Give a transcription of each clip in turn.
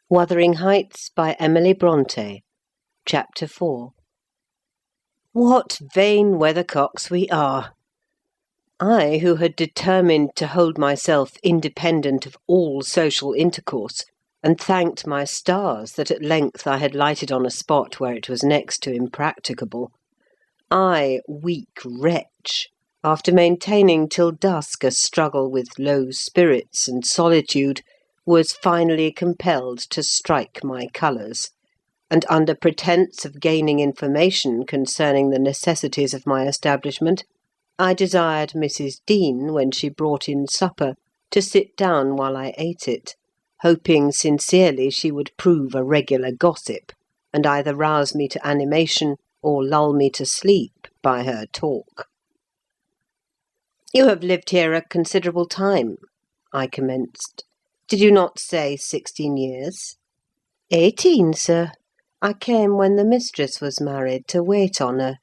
Wuthering Heights by Emily Brontë. Chapter 4. What vain weathercocks we are! I, who had determined to hold myself independent of all social intercourse, and thanked my stars that at length I had lighted on a spot where it was next to impracticable. I, weak wretch, after maintaining till dusk a struggle with low spirits and solitude, was finally compelled to strike my colours, and under pretence of gaining information concerning the necessities of my establishment, I desired Mrs. Dean, when she brought in supper, to sit down while I ate it, hoping sincerely she would prove a regular gossip, and either rouse me to animation or lull me to sleep by her talk. "You have lived here a considerable time," I commenced. "Did you not say 16 years?" "18, sir. I came when the mistress was married, to wait on her.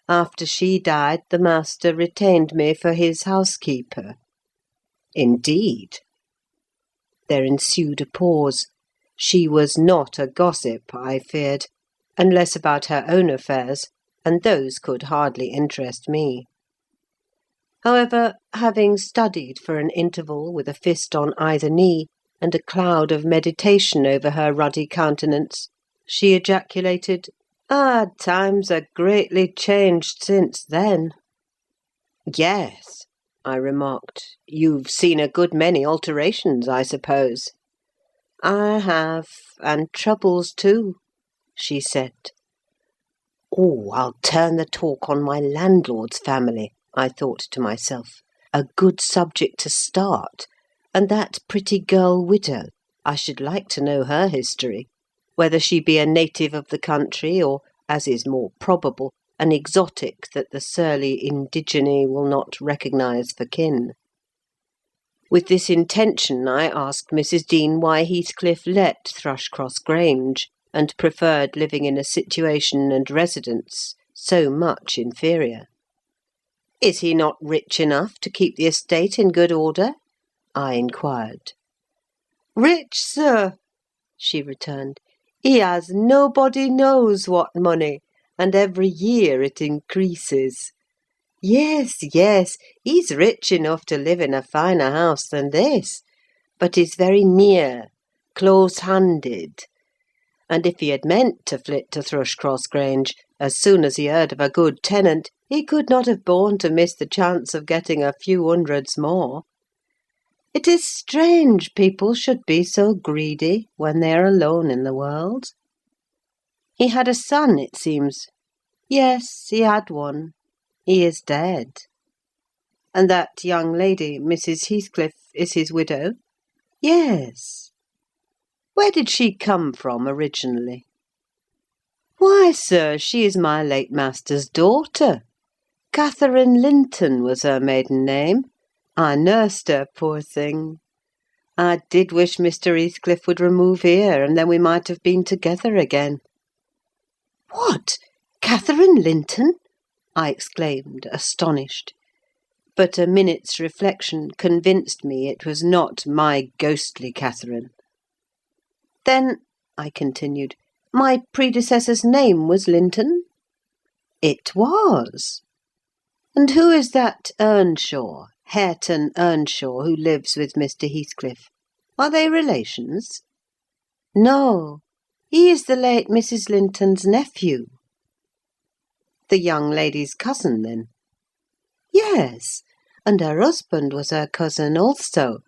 After she died, the master retained me for his housekeeper." "Indeed?" There ensued a pause. She was not a gossip, I feared, unless about her own affairs, and those could hardly interest me. However, having studied for an interval with a fist on either knee, and a cloud of meditation over her ruddy countenance, she ejaculated, "Times are greatly changed since then." "Yes," I remarked, "you've seen a good many alterations, I suppose." "I have, and troubles too," she said. "Oh, I'll turn the talk on my landlord's family," I thought to myself. "A good subject to start. And that pretty girl widow, I should like to know her history, whether she be a native of the country, or, as is more probable, an exotic that the surly indigene will not recognise for kin." With this intention I asked Mrs. Dean why Heathcliff let Thrushcross Grange, and preferred living in a situation and residence so much inferior. "Is he not rich enough to keep the estate in good order?" I inquired. "Rich, sir!" she returned. "He has nobody knows what money, and every year it increases. Yes, he's rich enough to live in a finer house than this, but he's very near, close-handed. And if he had meant to flit to Thrushcross Grange, as soon as he heard of a good tenant, he could not have borne to miss the chance of getting a few hundreds more. It is strange people should be so greedy when they are alone in the world. He had a son, it seems." "Yes, he had one. He is dead." "And that young lady, Mrs. Heathcliff, is his widow?" "Yes." "Where did she come from originally?" "Why, sir, she is my late master's daughter. Catherine Linton was her maiden name. I nursed her, poor thing. I did wish Mr. Heathcliff would remove here, and then we might have been together again." "What! Catherine Linton?" I exclaimed, astonished. But a minute's reflection convinced me it was not my ghostly Catherine. "Then," I continued, "my predecessor's name was Linton?" "It was." "And who is that Earnshaw, Hareton Earnshaw, who lives with Mr. Heathcliff? Are they relations?" "No, he is the late Mrs. Linton's nephew." "The young lady's cousin, then?" "Yes, and her husband was her cousin also,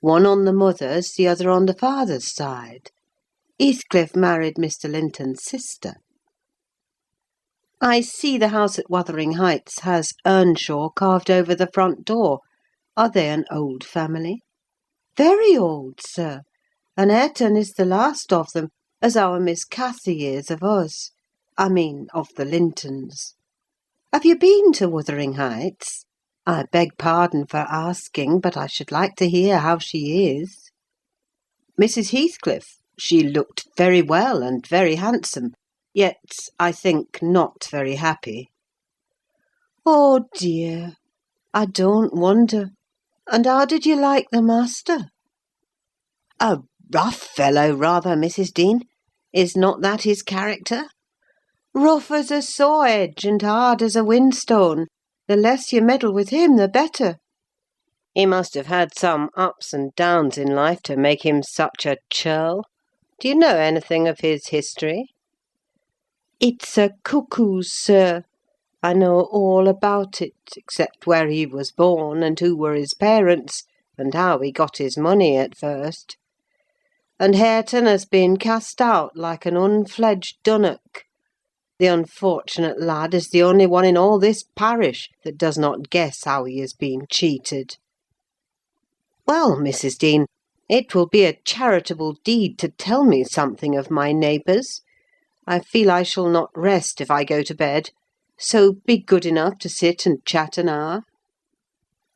one on the mother's, the other on the father's side. Heathcliff married Mr. Linton's sister." "I see the house at Wuthering Heights has Earnshaw carved over the front door. Are they an old family?" "Very old, sir, and Hareton is the last of them, as our Miss Cathy is of us. I mean, of the Lintons. Have you been to Wuthering Heights? I beg pardon for asking, but I should like to hear how she is." "Mrs. Heathcliff? She looked very well and very handsome, yet, I think, not very happy." "Oh dear! I don't wonder. And how did you like the master?" "A rough fellow, rather, Mrs. Dean. Is not that his character? Rough as a saw-edge and hard as a whinstone. The less you meddle with him, the better. He must have had some ups and downs in life to make him such a churl. Do you know anything of his history? It's a cuckoo's, sir. I know all about it, except where he was born, and who were his parents, and how he got his money at first. And Hareton has been cast out like an unfledged dunnock. The unfortunate lad is the only one in all this parish that does not guess how he has been cheated. Well, Mrs. Dean, it will be a charitable deed to tell me something of my neighbours. I feel I shall not rest if I go to bed, so be good enough to sit and chat an hour.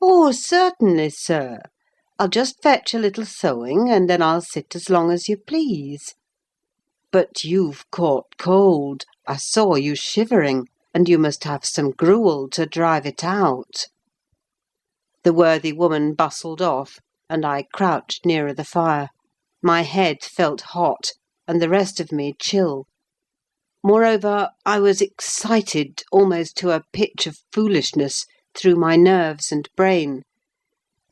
Oh, certainly, sir. I'll just fetch a little sewing, and then I'll sit as long as you please. But you've caught cold. I saw you shivering, and you must have some gruel to drive it out. The worthy woman bustled off, and I crouched nearer the fire. My head felt hot, and the rest of me chill. Moreover, I was excited almost to a pitch of foolishness through my nerves and brain.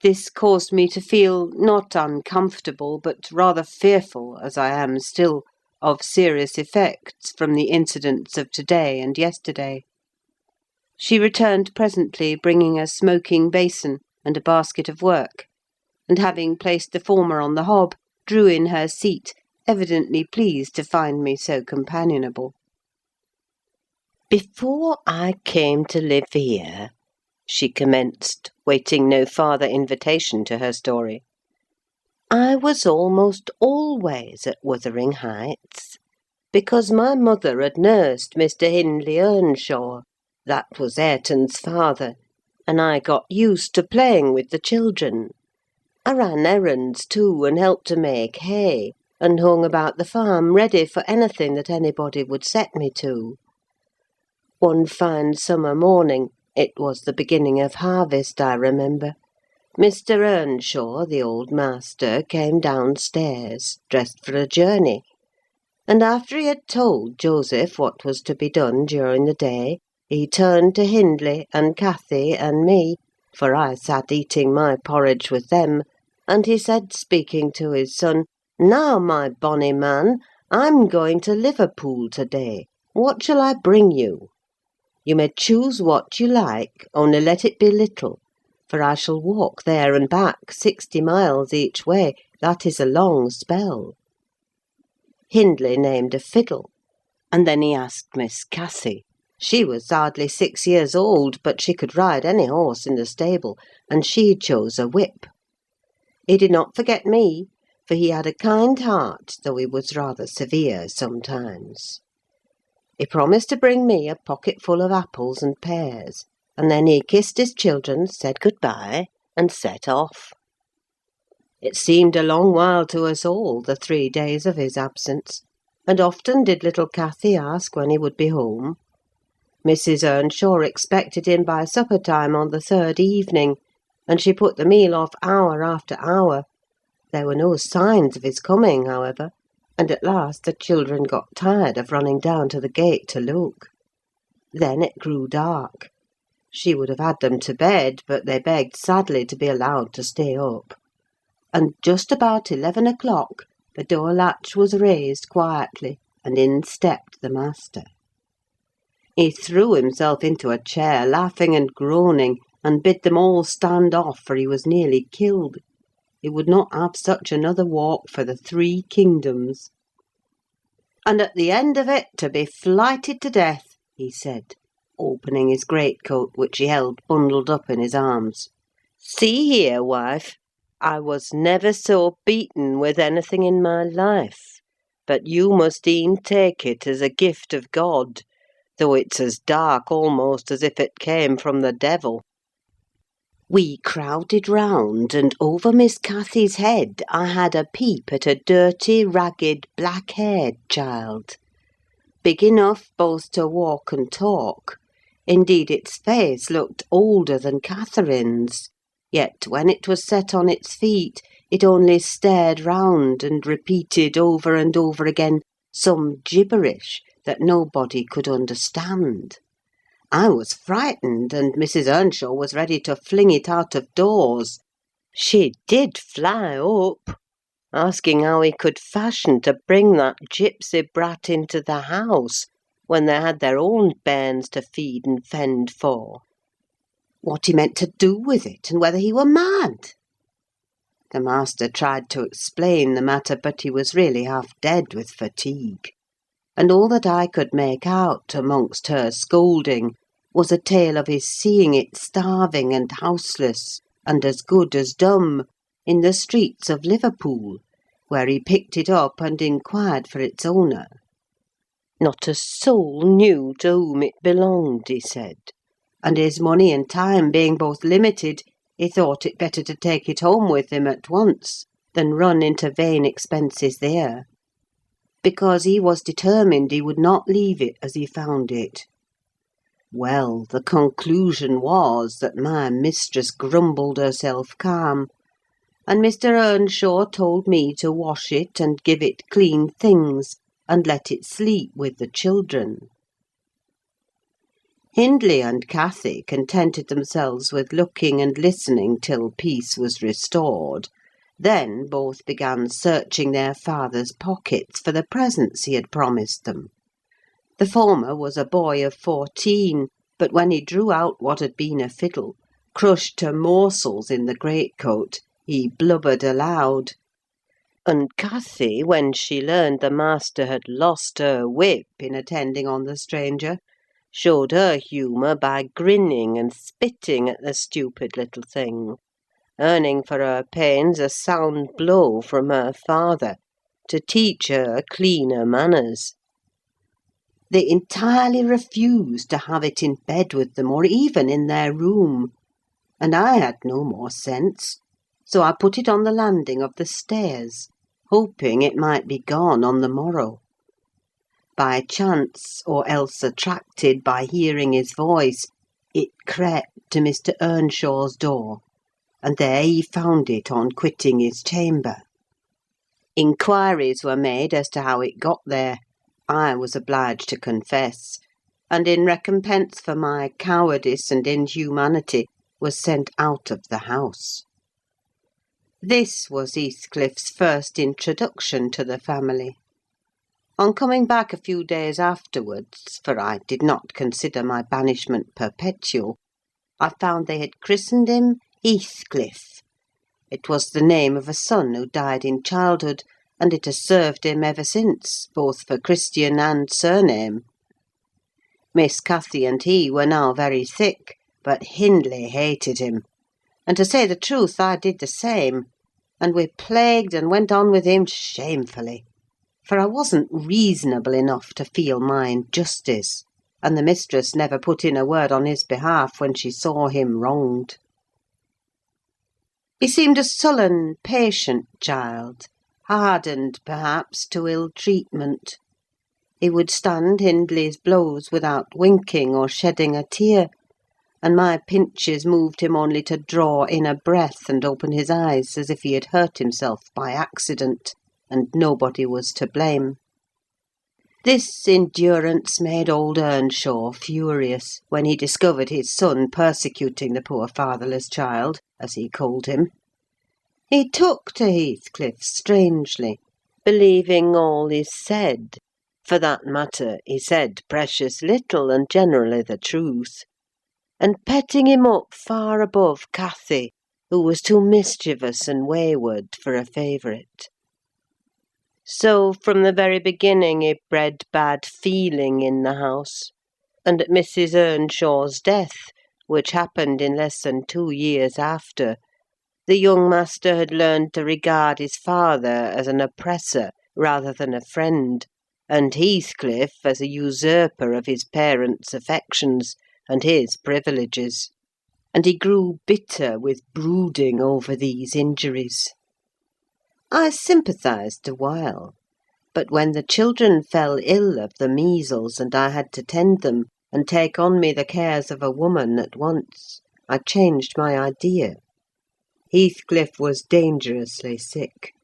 This caused me to feel not uncomfortable, but rather fearful, as I am still, of serious effects from the incidents of to-day and yesterday. She returned presently, bringing a smoking basin and a basket of work, and having placed the former on the hob, drew in her seat, evidently pleased to find me so companionable. "Before I came to live here," she commenced, waiting no farther invitation to her story, "I was almost always at Wuthering Heights, because my mother had nursed Mr. Hindley Earnshaw, that was Hareton's father, and I got used to playing with the children. I ran errands too, and helped to make hay, and hung about the farm ready for anything that anybody would set me to. One fine summer morning, it was the beginning of harvest, I remember, Mr. Earnshaw, the old master, came downstairs, dressed for a journey, and after he had told Joseph what was to be done during the day, he turned to Hindley and Cathy and me, for I sat eating my porridge with them, and he said, speaking to his son, 'Now, my bonny man, I'm going to Liverpool to-day. What shall I bring you? You may choose what you like, only let it be little, for I shall walk there and back 60 miles each way. That is a long spell.' Hindley named a fiddle, and then he asked Miss Cathy. She was hardly 6 years old, but she could ride any horse in the stable, and she chose a whip. He did not forget me, for he had a kind heart, though he was rather severe sometimes. He promised to bring me a pocketful of apples and pears, and then he kissed his children, said good-bye, and set off. It seemed a long while to us all, the 3 days of his absence, and often did little Cathy ask when he would be home. Mrs. Earnshaw expected him by supper-time on the 3rd evening, and she put the meal off hour after hour. There were no signs of his coming, however, and at last the children got tired of running down to the gate to look. Then it grew dark. She would have had them to bed, but they begged sadly to be allowed to stay up. And just about 11 o'clock the door latch was raised quietly, and in stepped the master. He threw himself into a chair, laughing and groaning, and bid them all stand off, for he was nearly killed. He would not have such another walk for the 3 kingdoms. "And at the end of it, to be flighted to death," he said, opening his greatcoat, which he held bundled up in his arms. "See here, wife, I was never so beaten with anything in my life, but you must e'en take it as a gift of God, though it's as dark almost as if it came from the devil." We crowded round, and over Miss Cathy's head I had a peep at a dirty, ragged, black-haired child, big enough both to walk and talk. Indeed, its face looked older than Catherine's, yet when it was set on its feet, it only stared round and repeated over and over again some gibberish that nobody could understand. I was frightened, and Mrs. Earnshaw was ready to fling it out of doors. She did fly up, asking how he could fashion to bring that gipsy brat into the house when they had their own bairns to feed and fend for. What he meant to do with it, and whether he were mad. The master tried to explain the matter, but he was really half dead with fatigue, and all that I could make out amongst her scolding was a tale of his seeing it starving and houseless, and as good as dumb, in the streets of Liverpool, where he picked it up and inquired for its owner. Not a soul knew to whom it belonged, he said, and his money and time being both limited, he thought it better to take it home with him at once than run into vain expenses there, because he was determined he would not leave it as he found it. Well, the conclusion was that my mistress grumbled herself calm, and Mr. Earnshaw told me to wash it and give it clean things, and let it sleep with the children. Hindley and Cathy contented themselves with looking and listening till peace was restored. Then both began searching their father's pockets for the presents he had promised them. The former was a boy of 14, but when he drew out what had been a fiddle, crushed to morsels in the greatcoat, he blubbered aloud. And Cathy, when she learned the master had lost her whip in attending on the stranger, showed her humour by grinning and spitting at the stupid little thing, earning for her pains a sound blow from her father to teach her cleaner manners. They entirely refused to have it in bed with them, or even in their room, and I had no more sense, so I put it on the landing of the stairs, hoping it might be gone on the morrow. By chance, or else attracted by hearing his voice, it crept to Mr. Earnshaw's door, and there he found it on quitting his chamber. Inquiries were made as to how it got there. I was obliged to confess, and in recompense for my cowardice and inhumanity was sent out of the house. This was Heathcliff's first introduction to the family. On coming back a few days afterwards, for I did not consider my banishment perpetual, I found they had christened him Heathcliff. It was the name of a son who died in childhood, and it has served him ever since, both for Christian and surname. Miss Cathy and he were now very thick, but Hindley hated him, and to say the truth, I did the same, and we plagued and went on with him shamefully, for I wasn't reasonable enough to feel my injustice, and the mistress never put in a word on his behalf when she saw him wronged. He seemed a sullen, patient child, hardened, perhaps, to ill-treatment. He would stand Hindley's blows without winking or shedding a tear, and my pinches moved him only to draw in a breath and open his eyes as if he had hurt himself by accident, and nobody was to blame. This endurance made old Earnshaw furious when he discovered his son persecuting the poor fatherless child, as he called him. He took to Heathcliff strangely, believing all he said. For that matter, he said precious little, and generally the truth, and petting him up far above Cathy, who was too mischievous and wayward for a favourite. So, from the very beginning, he bred bad feeling in the house, and at Mrs. Earnshaw's death, which happened in less than 2 years after, the young master had learned to regard his father as an oppressor rather than a friend, and Heathcliff as a usurper of his parents' affections and his privileges, and he grew bitter with brooding over these injuries. I sympathised a while, but when the children fell ill of the measles and I had to tend them and take on me the cares of a woman at once, I changed my idea. Heathcliff was dangerously sick,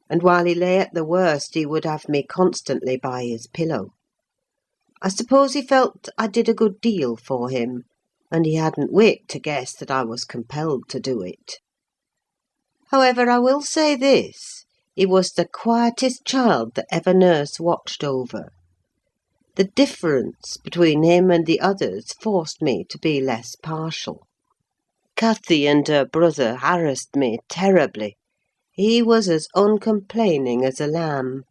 and while he lay at the worst he would have me constantly by his pillow. I suppose he felt I did a good deal for him, and he hadn't wit to guess that I was compelled to do it. However, I will say this, he was the quietest child that ever nurse watched over. The difference between him and the others forced me to be less partial. Cathy and her brother harassed me terribly. He was as uncomplaining as a lamb,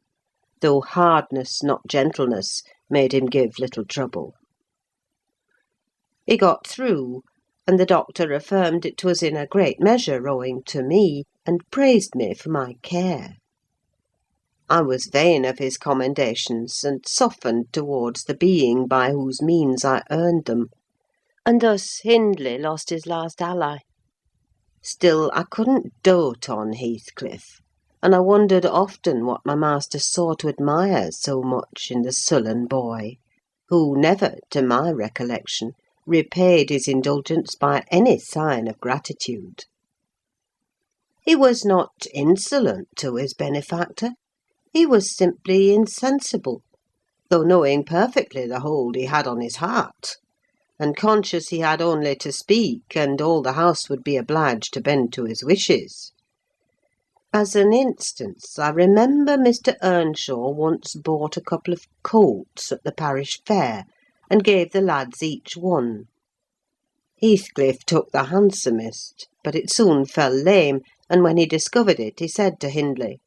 though hardness, not gentleness, made him give little trouble. He got through, and the doctor affirmed it was in a great measure owing to me, and praised me for my care. I was vain of his commendations, and softened towards the being by whose means I earned them, and thus Hindley lost his last ally. Still, I couldn't dote on Heathcliff, and I wondered often what my master saw to admire so much in the sullen boy, who never, to my recollection, repaid his indulgence by any sign of gratitude. He was not insolent to his benefactor. He was simply insensible, though knowing perfectly the hold he had on his heart, and conscious he had only to speak, and all the house would be obliged to bend to his wishes. As an instance, I remember Mr. Earnshaw once bought a couple of coats at the parish fair, and gave the lads each one. Heathcliff took the handsomest, but it soon fell lame, and when he discovered it, he said to Hindley,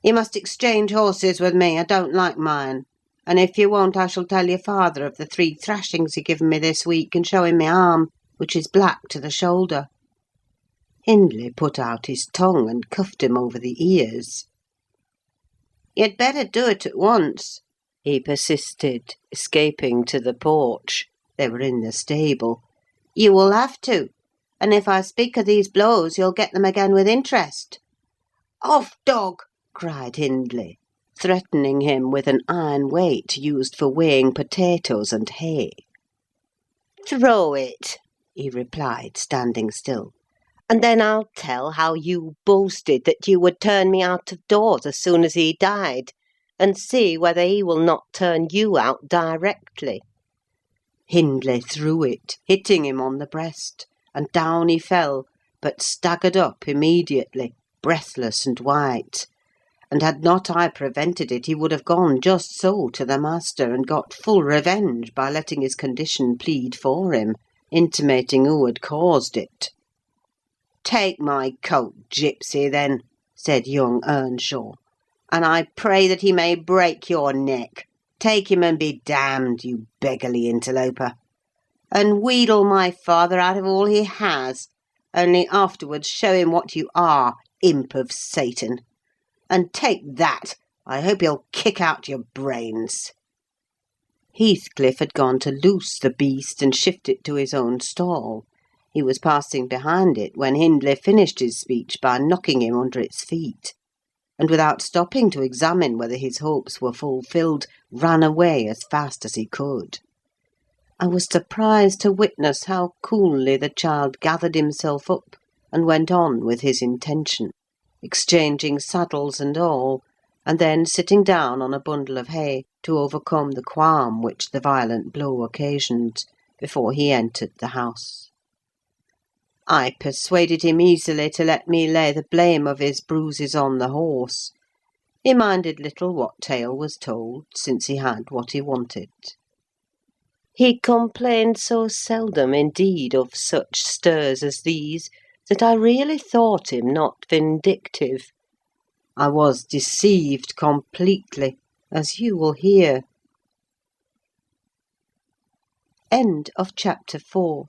"You must exchange horses with me, I don't like mine. And if you won't, I shall tell your father of the 3 thrashings he given me this week, and show him my arm, which is black to the shoulder." Hindley put out his tongue and cuffed him over the ears. "You'd better do it at once," he persisted, escaping to the porch. They were in the stable. "You will have to, and if I speak of these blows, you'll get them again with interest." "Off, dog!" cried Hindley, threatening him with an iron weight used for weighing potatoes and hay. "Throw it," he replied, standing still, "and then I'll tell how you boasted that you would turn me out of doors as soon as he died, and see whether he will not turn you out directly." Hindley threw it, hitting him on the breast, and down he fell, but staggered up immediately, breathless and white. And had not I prevented it, he would have gone just so to the master, and got full revenge by letting his condition plead for him, intimating who had caused it. "Take my coat, gipsy, then," said young Earnshaw, "and I pray that he may break your neck. Take him and be damned, you beggarly interloper. And wheedle my father out of all he has, only afterwards show him what you are, imp of Satan. And take that, I hope he'll kick out your brains." Heathcliff had gone to loose the beast and shift it to his own stall. He was passing behind it when Hindley finished his speech by knocking him under its feet, and without stopping to examine whether his hopes were fulfilled, ran away as fast as he could. I was surprised to witness how coolly the child gathered himself up and went on with his intention, exchanging saddles and all, and then sitting down on a bundle of hay to overcome the qualm which the violent blow occasioned, before he entered the house. I persuaded him easily to let me lay the blame of his bruises on the horse. He minded little what tale was told, since he had what he wanted. He complained so seldom, indeed, of such stirs as these, that I really thought him not vindictive. I was deceived completely, as you will hear. End of chapter 4.